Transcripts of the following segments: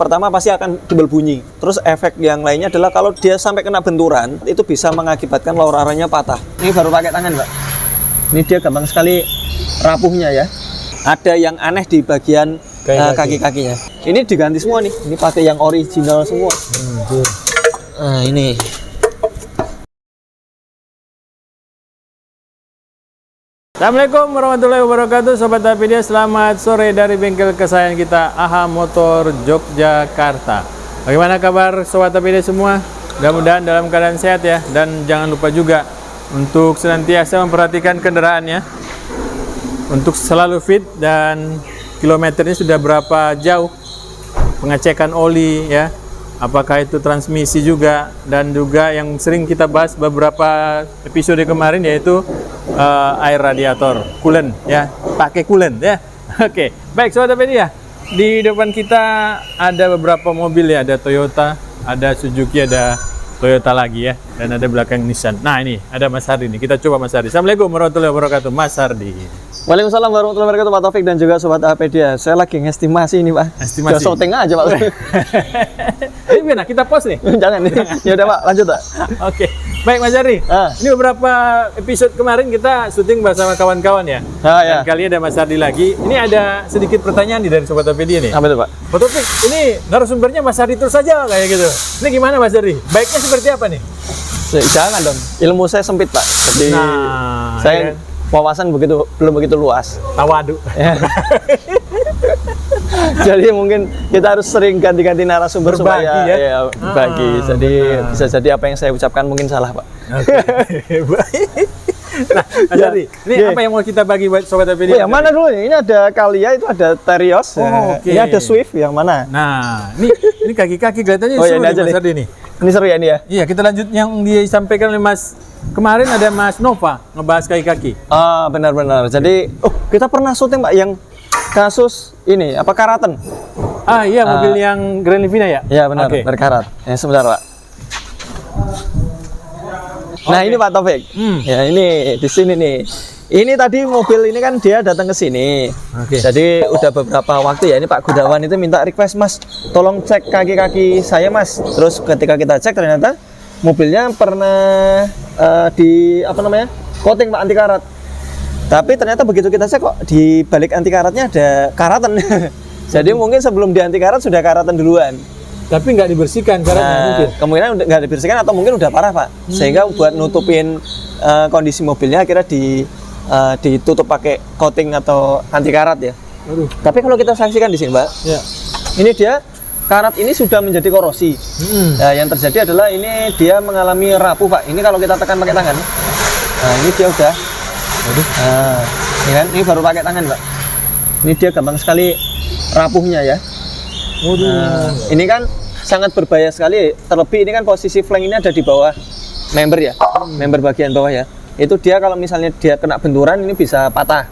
pertama pasti akan timbul bunyi. Terus efek yang lainnya adalah kalau dia sampai kena benturan, itu bisa mengakibatkan lower armnya patah. Ini baru pakai tangan, Pak. Ini dia gampang sekali rapuhnya ya. Ada yang aneh di bagian kaki-kakinya. Ini diganti semua nih. Ini pakai yang original semua. Nah, ini. Assalamualaikum warahmatullahi wabarakatuh, Sobat Apedia. Selamat sore dari bengkel kesayangan kita, AHA Motor Yogyakarta. Bagaimana kabar Sobat Apedia semua? Mudah-mudahan dalam keadaan sehat ya. Dan jangan lupa juga untuk senantiasa memperhatikan kendaraannya, untuk selalu fit dan kilometernya sudah berapa jauh, pengecekan oli ya, apakah itu transmisi juga, dan juga yang sering kita bahas beberapa episode kemarin yaitu air radiator, coolant ya, pakai coolant ya. Oke, baik Sobat Apedia, di depan kita ada beberapa mobil ya, ada Toyota, ada Suzuki, ada Toyota lagi ya, dan ada belakang Nissan. Nah ini ada Mas Hardi nih, kita coba Mas Hardi. Assalamualaikum warahmatullahi wabarakatuh, Mas Hardi. Waalaikumsalam warahmatullahi wabarakatuh, Pak Taufik dan juga Sobat Apedia. Saya lagi ngestimasi ini, Pak. Estimasi. Udah syuting aja, Pak. Ini benar, kita pause nih. Jangan nih. Ya udah, Pak, lanjut, Pak. Oke. Baik Mas Hardi. Ini beberapa episode kemarin kita syuting bersama kawan-kawan ya. Ya. Dan kali ada Mas Hardi lagi. Ini ada sedikit pertanyaan nih dari Sobat Apedia nih. Apa itu, Pak? Pak Taufik, ini narasumbernya Mas Hardi terus saja kayak gitu. Ini gimana Mas Hardi? Baiknya seperti apa nih? Jangan dong. Ilmu saya sempit, Pak. Jadi saya wawasan belum begitu luas. Tawadu. Ya. Jadi mungkin kita harus sering ganti-ganti narasumber Berbagi, supaya ya? bagi. Jadi bisa jadi apa yang saya ucapkan mungkin salah, Pak. Nah, Mas Hardi, ini apa yang mau kita bagi buat Sobat Apedia? Yang mana dulu nih? Ini ada Calya, itu ada Terios. Oke. Ini ada Swift, yang mana? Nah, ini kaki-kaki kelihatannya Oh, ya, seru ini nih, aja Mas nih. Hardi nih. Ini seru ya ini ya? Iya, kita lanjut yang disampaikan oleh Mas. Kemarin ada Mas Nova ngebahas kaki-kaki. Ah, benar-benar. Jadi, kita pernah syuting, Pak, yang kasus ini, apa, Karaten? Ah iya, mobil yang Grand Livina ya? Iya, benar, Oke. berkarat. Ya, sebentar, Pak. Nah, ini Pak Taufik. Ya, ini di sini nih. Ini tadi mobil ini kan dia datang ke sini. Oke. Jadi udah beberapa waktu ya, ini Pak Gudawan itu minta request, Mas, tolong cek kaki-kaki saya, Mas. Terus ketika kita cek ternyata mobilnya pernah di apa namanya? Coating, Pak, anti karat. Tapi ternyata begitu kita cek kok di balik anti karatnya ada karatan. Jadi mungkin sebelum di anti karat sudah karatan duluan. Tapi nggak dibersihkan karatnya mungkin. Kemungkinan nggak dibersihkan atau mungkin udah parah, Pak. Sehingga buat nutupin kondisi mobilnya akhirnya ditutup pakai coating atau anti karat ya. Aduh. Tapi kalau kita saksikan di sini, Pak, Ya. ini dia karat ini sudah menjadi korosi. Nah, yang terjadi adalah ini dia mengalami rapuh, Pak. Ini kalau kita tekan pakai tangan, nah ini dia udah. Aduh. Nah, ini kan, ini baru pakai tangan, Pak. Ini dia gampang sekali rapuhnya ya. Waduh. Nah, ini kan sangat berbahaya sekali. Terlebih ini kan posisi flank ini ada di bawah member ya, member bagian bawah ya. Itu dia kalau misalnya dia kena benturan ini bisa patah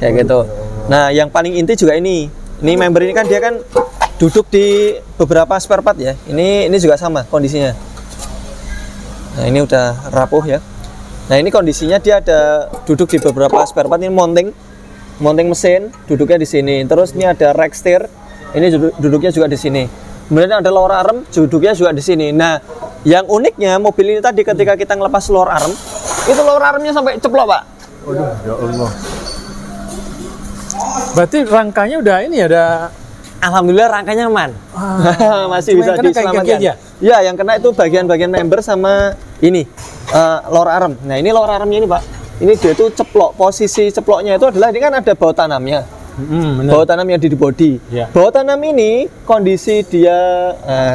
kayak gitu. Nah, yang paling inti juga ini member ini kan dia kan duduk di beberapa spare part ya. Ini juga sama kondisinya. Nah, ini udah rapuh ya. Nah, ini kondisinya dia ada duduk di beberapa spare part. Ini mounting mesin, duduknya di sini. Terus ini ada rack steer, ini duduknya juga di sini. Kemudian ada lower arm, duduknya juga di sini. Nah, yang uniknya mobil ini tadi ketika kita ngelepas lower arm, itu lower armnya sampai ceplok, Pak. Waduh, ya Allah. Berarti rangkanya udah ini ya, udah. Alhamdulillah rangkanya aman. Masih Cuma bisa yang kena kaki-kaki diselamatkan. aja? Ya, yang kena itu bagian-bagian member sama ini lower arm. Nah, ini lower armnya ini, Pak. Ini dia tuh ceplok. Posisi ceploknya itu adalah ini kan ada baut tanamnya. Benar. Baut tanam yang di bodi. Ya. Baut tanam ini kondisi dia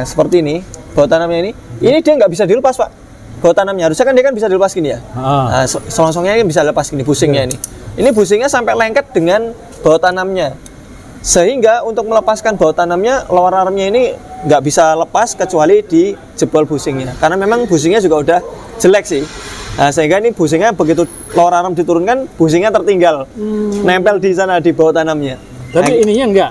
seperti ini. Baut tanamnya ini dia nggak bisa dilepas, Pak. Baut tanamnya harusnya kan dia kan bisa dilepas gini ya. Nah, selongsongnya ini bisa lepas gini, busingnya ini. Ini busingnya sampai lengket dengan baut tanamnya. Sehingga untuk melepaskan baut tanamnya, lower armnya ini nggak bisa lepas kecuali di jebol busingnya. Karena memang busingnya juga udah jelek sih. Nah, sehingga ini busingnya begitu lower arm diturunkan, busingnya tertinggal, nempel di sana di baut tanamnya. Tapi ininya nggak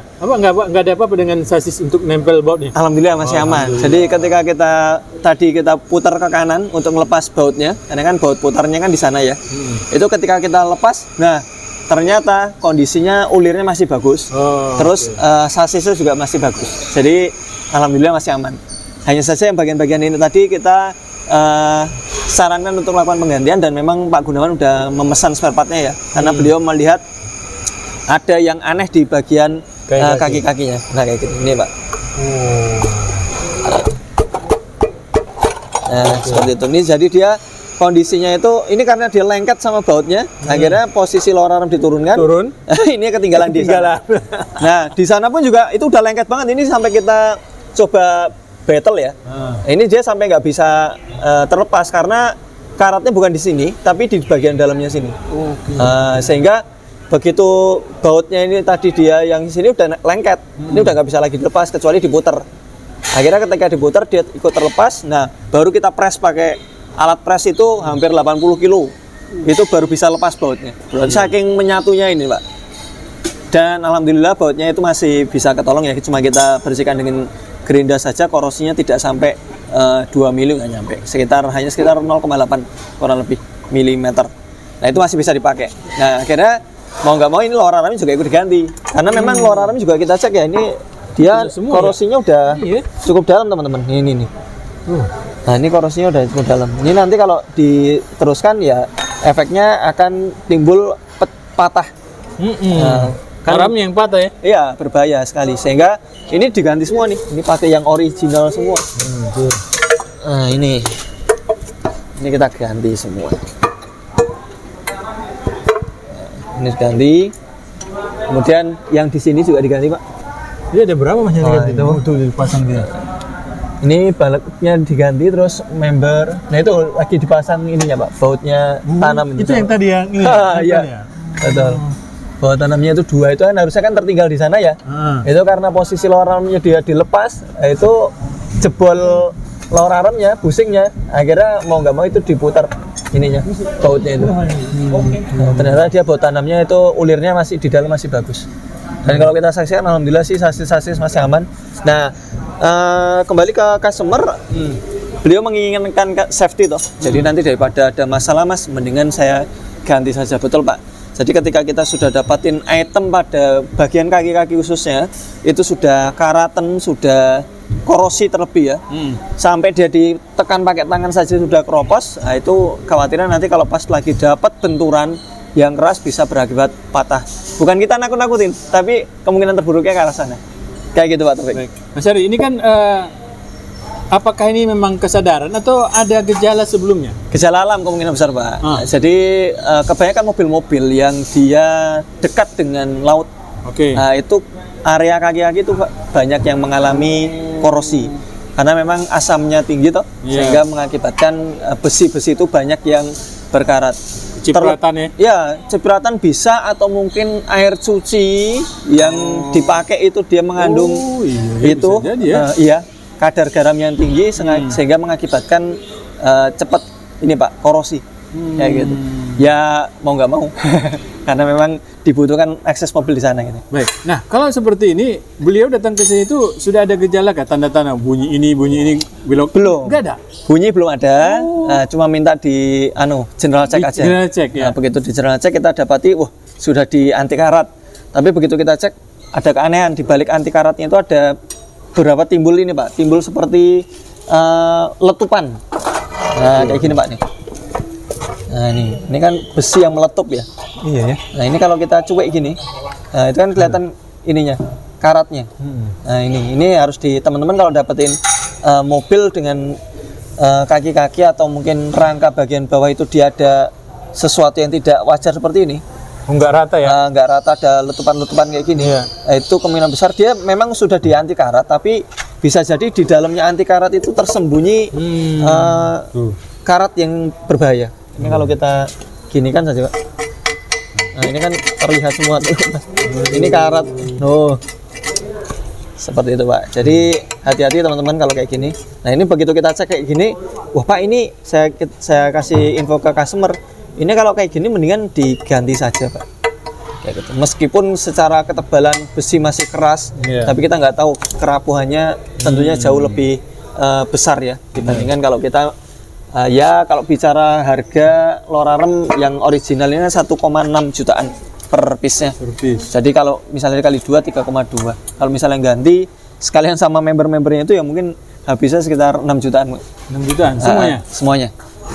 ada apa-apa dengan sasis untuk nempel bautnya. Alhamdulillah masih aman. Jadi ketika kita putar ke kanan untuk melepas bautnya, karena kan baut putarnya kan di sana ya. Itu ketika kita lepas, nah ternyata kondisinya ulirnya masih bagus. Terus sasisnya juga masih bagus. Jadi alhamdulillah masih aman. Hanya saja yang bagian-bagian ini tadi kita sarankan untuk melakukan penggantian, dan memang Pak Gunawan udah memesan spare partnya ya, karena beliau melihat ada yang aneh di bagian kaki-kakinya. Nah kayak gini, ini Pak. Nah seperti itu. Ini jadi dia kondisinya itu, ini karena dia lengket sama bautnya, akhirnya posisi lower arm diturunkan. Ini ketinggalan di sana. Nah di sana pun juga itu udah lengket banget. Ini sampai kita coba battle ya. Ini dia sampai nggak bisa terlepas karena karatnya bukan di sini, tapi di bagian dalamnya sini. Sehingga begitu bautnya ini tadi dia yang di sini udah lengket, ini udah nggak bisa lagi dilepas kecuali diputer. Akhirnya ketika diputer dia ikut terlepas. Nah baru kita press pakai alat press itu hampir 80 kilo, itu baru bisa lepas bautnya. Saking menyatunya ini Pak. Dan alhamdulillah bautnya itu masih bisa ketolong ya, cuma kita bersihkan dengan gerinda saja, korosinya tidak sampai 2 mili, nggak nyampe, hanya sekitar 0,8 kurang lebih milimeter. Nah itu masih bisa dipakai. Nah akhirnya mau nggak mau ini lower armnya juga ikut diganti, karena memang lower armnya juga kita cek ya, ini dia korosinya udah cukup dalam teman-teman. Ini nih. Nah ini korosinya udah cukup dalam. Ini nanti kalau diteruskan ya efeknya akan timbul patah. Kan ram yang patah ya? Iya, berbahaya sekali. Sehingga ini diganti semua nih. Ini pakai yang original semua. Nah, ini kita ganti semua. Ini diganti. Kemudian yang di sini juga diganti, Pak. Ini ada berapa Mas yang diganti? Tuh dipasang gitu. Ini baloknya diganti, terus member. Nah, itu lagi dipasang ininya, Pak. Bautnya tanam itu yang tadi yang ini. Iya. Betul. Baut tanamnya itu 2 itu kan harusnya kan tertinggal di sana ya. Itu karena posisi lower armnya dia dilepas, itu jebol lower armnya, busingnya, akhirnya mau nggak mau itu diputar ininya, bautnya itu. Nah, ternyata dia baut tanamnya itu ulirnya masih di dalam, masih bagus. Dan kalau kita saksikan alhamdulillah sih sasis masih aman. Nah kembali ke customer, beliau menginginkan safety toh. Jadi nanti daripada ada masalah Mas, mendingan saya ganti saja. Betul Pak. Jadi ketika kita sudah dapatin item pada bagian kaki-kaki khususnya, itu sudah karatan, sudah korosi terlebih ya, sampai dia ditekan pakai tangan saja sudah keropos. Nah itu khawatiran nanti kalau pas lagi dapat benturan yang keras bisa berakibat patah. Bukan kita nakut-nakutin, tapi kemungkinan terburuknya ke arah sana. Kayak gitu Pak Taufik. Mas Ari, ini kan apakah ini memang kesadaran atau ada gejala sebelumnya? Gejala alam kemungkinan besar Pak. Jadi kebanyakan mobil-mobil yang dia dekat dengan laut, nah, itu area kaki-kaki itu banyak yang mengalami korosi. Karena memang asamnya tinggi toh, sehingga mengakibatkan besi-besi itu banyak yang berkarat. Cipratan ya? Ya, cipratan bisa, atau mungkin air cuci yang dipakai itu dia mengandung itu, bisa jadi ya? Iya, kadar garam yang tinggi sehingga mengakibatkan cepat ini Pak, korosi. Kayak gitu. Ya mau nggak mau, karena memang dibutuhkan akses mobil di sana gitu. Baik. Nah kalau seperti ini, beliau datang ke sini itu sudah ada gejala kah, tanda-tanda bunyi ini belok? Belum. Nggak ada. Bunyi belum ada. Cuma minta di general check aja. General check ya. Nah, begitu di general check kita dapati, sudah di anti karat. Tapi begitu kita cek, ada keanehan di balik anti karatnya itu ada beberapa timbul ini Pak, timbul seperti letupan. Nah kayak gini Pak nih. Nah ini kan besi yang meletup ya. Iya ya. Nah ini kalau kita cuek gini, nah itu kan kelihatan ininya, karatnya. Nah ini harus teman-teman kalau dapetin mobil dengan kaki-kaki atau mungkin rangka bagian bawah itu dia ada sesuatu yang tidak wajar seperti ini. Nggak rata ya? Nggak rata, ada letupan-letupan kayak gini. Nah, itu kemungkinan besar dia memang sudah di anti karat, tapi bisa jadi di dalamnya anti karat itu tersembunyi karat yang berbahaya. Ini kalau kita gini kan saja Pak. Nah ini kan terlihat semua tuh. Ini karat. Seperti itu Pak. Jadi hati-hati teman-teman kalau kayak gini. Nah ini begitu kita cek kayak gini, wah Pak ini saya kasih info ke customer. Ini kalau kayak gini mendingan diganti saja Pak. Kayak gitu. Meskipun secara ketebalan besi masih keras, tapi kita nggak tahu kerapuhannya tentunya jauh lebih besar ya dibandingkan kalau kita ya kalau bicara harga lower arm yang originalnya 1,6 jutaan per piece-nya. Jadi kalau misalnya dikali 2 3,2. Kalau misalnya ganti sekalian sama member-membernya itu ya mungkin habisnya sekitar 6 jutaan. 6 jutaan semuanya. Semuanya.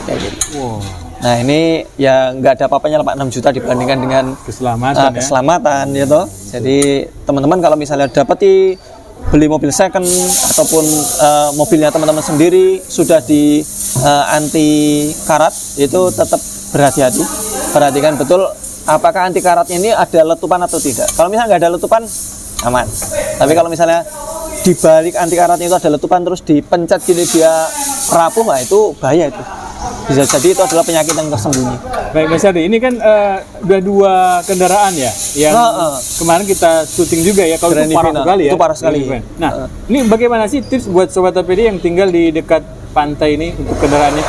Kayak gitu. Wow. Nah ini ya nggak ada apa-apanya lah Pak, 6 juta dibandingkan dengan Keselamatan ya. keselamatan gitu. Jadi teman-teman kalau misalnya dapat beli mobil second ataupun mobilnya teman-teman sendiri sudah di anti karat, itu tetap berhati-hati. Perhatikan betul apakah anti karatnya ini ada letupan atau tidak. Kalau misalnya nggak ada letupan, aman. Tapi kalau misalnya di balik anti karatnya itu ada letupan terus dipencet gini dia rapuh, nah itu bahaya itu. Bisa jadi itu adalah penyakit yang tersembunyi. Baik Mas Ardi, ini kan udah 2 kendaraan ya yang kemarin kita syuting juga ya, kalau itu parah sekali ya. Itu parah sekali. Nah, ini bagaimana sih tips buat Sobat APD yang tinggal di dekat pantai ini untuk kendaraannya?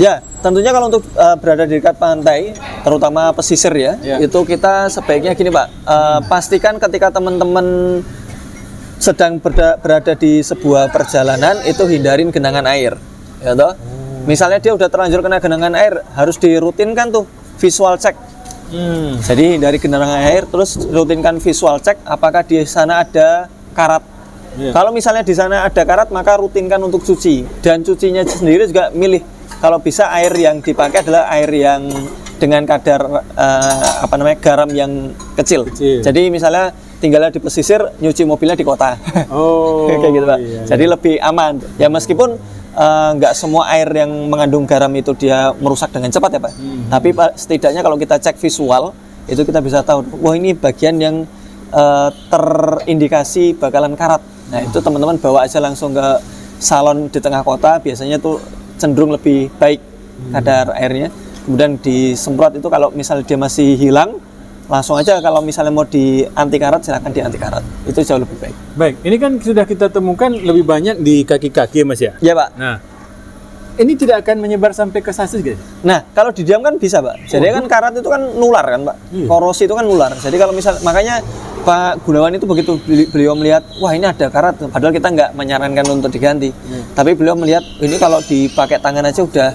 Ya, tentunya kalau untuk berada di dekat pantai, terutama pesisir ya, itu kita sebaiknya gini Pak, pastikan ketika teman-teman sedang berada di sebuah perjalanan itu hindarin genangan air, ya toh. Misalnya dia udah terlanjur kena genangan air, harus dirutinkan tuh visual check. Jadi dari genangan air terus rutinkan visual check apakah di sana ada karat. Kalau misalnya di sana ada karat, maka rutinkan untuk cuci, dan cucinya sendiri juga milih. Kalau bisa air yang dipakai adalah air yang dengan kadar garam yang kecil. Jadi misalnya tinggalnya di pesisir, nyuci mobilnya di kota. Kayak gitu Pak. Iya. Jadi lebih aman. Ya meskipun nggak semua air yang mengandung garam itu dia merusak dengan cepat ya Pak. Tapi setidaknya kalau kita cek visual itu kita bisa tahu, wah ini bagian yang terindikasi bakalan karat. Nah itu teman-teman bawa aja langsung ke salon di tengah kota, biasanya tuh cenderung lebih baik kadar airnya. Kemudian disemprot itu kalau misalnya dia masih hilang, langsung aja kalau misalnya mau di anti karat silahkan di anti karat, itu jauh lebih baik. Baik, ini kan sudah kita temukan lebih banyak di kaki-kaki ya Mas ya? Ya Pak. Nah, ini tidak akan menyebar sampai ke sasis guys? Nah, kalau didiamkan bisa Pak. Jadi kan karat itu kan nular kan Pak. Korosi itu kan nular. Jadi kalau misal, makanya Pak Gunawan itu begitu beliau melihat, wah ini ada karat, padahal kita nggak menyarankan untuk diganti. Tapi beliau melihat ini kalau dipakai tangan aja udah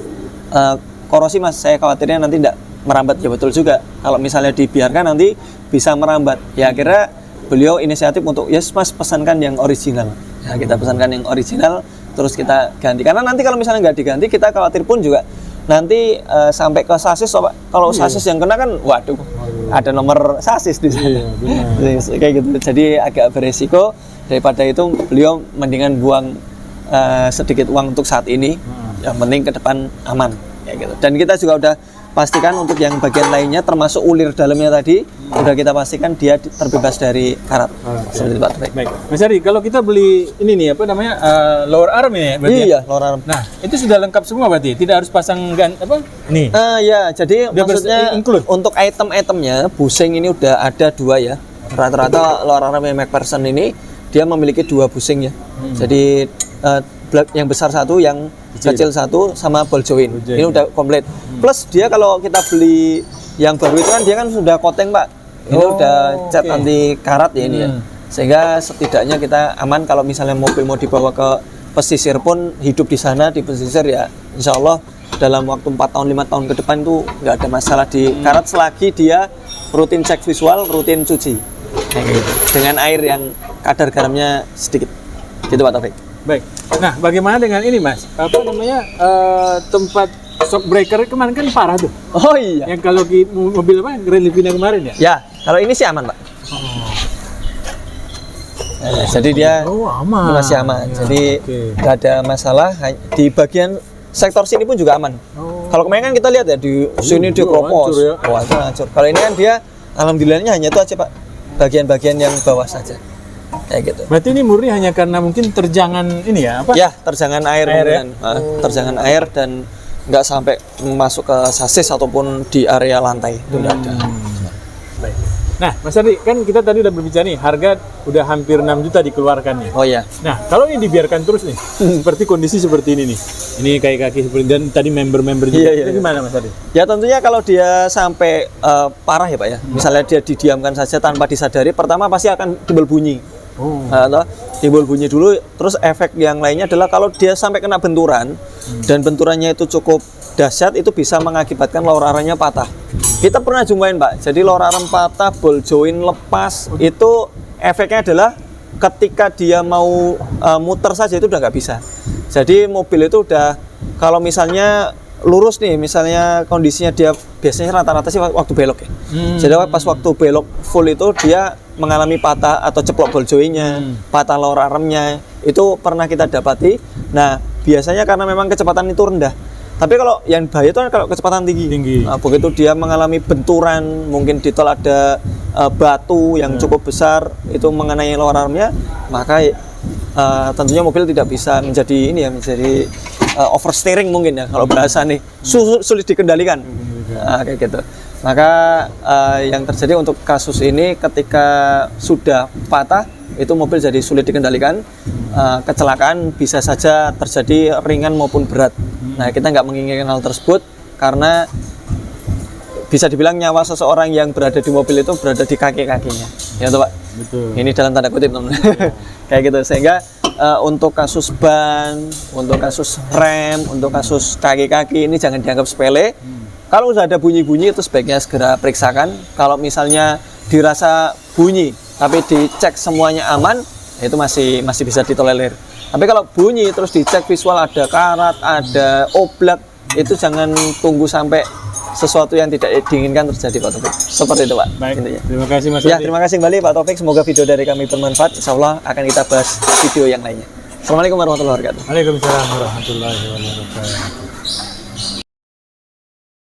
korosi Mas, saya khawatirnya nanti nggak merambat. Ya betul juga, kalau misalnya dibiarkan nanti bisa merambat. Ya akhirnya beliau inisiatif untuk yes Mas pesankan yang original. Ya kita pesankan yang original, terus kita ganti. Karena nanti kalau misalnya nggak diganti, kita khawatir pun juga nanti sampai ke sasis. Kalau sasis yang kena kan, waduh, ada nomor sasis di sana. Kayak gitu. Jadi agak beresiko. Daripada itu beliau mendingan buang sedikit uang untuk saat ini. Yang penting ke depan aman. Kayak gitu. Dan kita juga udah pastikan untuk yang bagian lainnya termasuk ulir dalamnya tadi udah kita pastikan dia terbebas dari karat. Seperti Pak Taufik. Baik. Mas Ari, kalau kita beli ini nih apa namanya lower arm ini ya berarti? Iya, lower arm. Nah, itu sudah lengkap semua berarti. Tidak harus pasang apa? Nih. Ya, jadi Udah maksudnya include? untuk item-itemnya busing ini udah ada 2 ya. Rata-rata lower arm McPherson ini dia memiliki 2 busing ya. Jadi yang besar 1, yang kecil 1, sama ball joint. Ini udah komplit. Plus dia kalau kita beli yang baru itu kan dia kan sudah coating Pak. Ini udah cat anti karat ya ini ya. Sehingga setidaknya kita aman kalau misalnya mobil mau dibawa ke pesisir pun hidup di sana di pesisir ya. Insya Allah dalam waktu 4 tahun 5 tahun ke depan itu nggak ada masalah di karat selagi dia rutin cek visual, rutin cuci. Dengan air yang kadar garamnya sedikit. Gitu Pak Taufik. Baik. Nah, bagaimana dengan ini Mas? Apa namanya tempat shock breaker kemarin kan parah tuh. Oh iya. Yang kalau mobil apa Grand Livina kemarin ya? Ya, kalau ini sih aman Pak. Jadi dia aman. masih aman. Jadi nggak ada masalah. Di bagian sektor sini pun juga aman. Kalau kemarin kan kita lihat ya di sini dia keropos. Wah, itu hancur. Kalau ini kan dia alhamdulillahnya hanya itu aja Pak. Bagian-bagian yang bawah saja. Kayak gitu. Berarti ini murni hanya karena mungkin terjangan ini ya apa? Ya, terjangan air ya? Terjangan air dan nggak sampai masuk ke sasis ataupun di area lantai itu nggak ada. Baik. Nah, Mas Ardi, kan kita tadi udah berbicara nih, harga udah hampir 6 juta dikeluarkan nih. Oh iya. Nah, kalau ini dibiarkan terus nih, seperti kondisi seperti ini nih. Ini kaki seperti dan tadi member-member juga. Itu gimana Mas Ardi? Ya tentunya kalau dia sampai parah ya Pak ya. Misalnya dia didiamkan saja tanpa disadari, pertama pasti akan timbul bunyi. Timbul bunyi dulu, terus efek yang lainnya adalah kalau dia sampai kena benturan dan benturannya itu cukup dahsyat, itu bisa mengakibatkan lower armnya patah. Kita pernah jumpain Pak, jadi lower arm patah, ball joint lepas, itu efeknya adalah ketika dia mau muter saja itu udah nggak bisa. Jadi mobil itu udah, kalau misalnya lurus nih, misalnya kondisinya dia biasanya rata-rata sih waktu belok ya. Jadi pas waktu belok full itu dia mengalami patah atau ceplok ball joint-nya, patah lower arm-nya, itu pernah kita dapati. Nah, biasanya karena memang kecepatan itu rendah. Tapi kalau yang bahaya itu kan kalau kecepatan tinggi. Nah, begitu dia mengalami benturan, mungkin di tol ada batu yang cukup besar, itu mengenai lower arm-nya, maka tentunya mobil tidak bisa menjadi ini ya, menjadi oversteering mungkin ya kalau bahasa nih, sulit dikendalikan. Nah, kayak gitu. Maka yang terjadi untuk kasus ini ketika sudah patah itu mobil jadi sulit dikendalikan. Kecelakaan bisa saja terjadi ringan maupun berat. Nah, kita nggak menginginkan hal tersebut karena bisa dibilang nyawa seseorang yang berada di mobil itu berada di kaki-kakinya. Ya toh, Pak? Betul. Ini dalam tanda kutip, teman. Kayak gitu. Sehingga untuk kasus ban, untuk kasus rem, untuk kasus kaki-kaki ini jangan dianggap sepele. Kalau sudah ada bunyi-bunyi itu sebaiknya segera periksakan. Kalau misalnya dirasa bunyi tapi dicek semuanya aman, itu masih bisa ditolerir. Tapi kalau bunyi terus dicek visual ada karat, ada oblak, itu jangan tunggu sampai sesuatu yang tidak diinginkan terjadi, Pak Taufik. Seperti itu, Pak. Baik. Intinya. Terima kasih Mas Ya, Adi. terima kasih kembali Pak Taufik. Semoga video dari kami bermanfaat. Insya Allah akan kita bahas video yang lainnya. Assalamualaikum warahmatullahi wabarakatuh. Waalaikumsalam warahmatullahi wabarakatuh.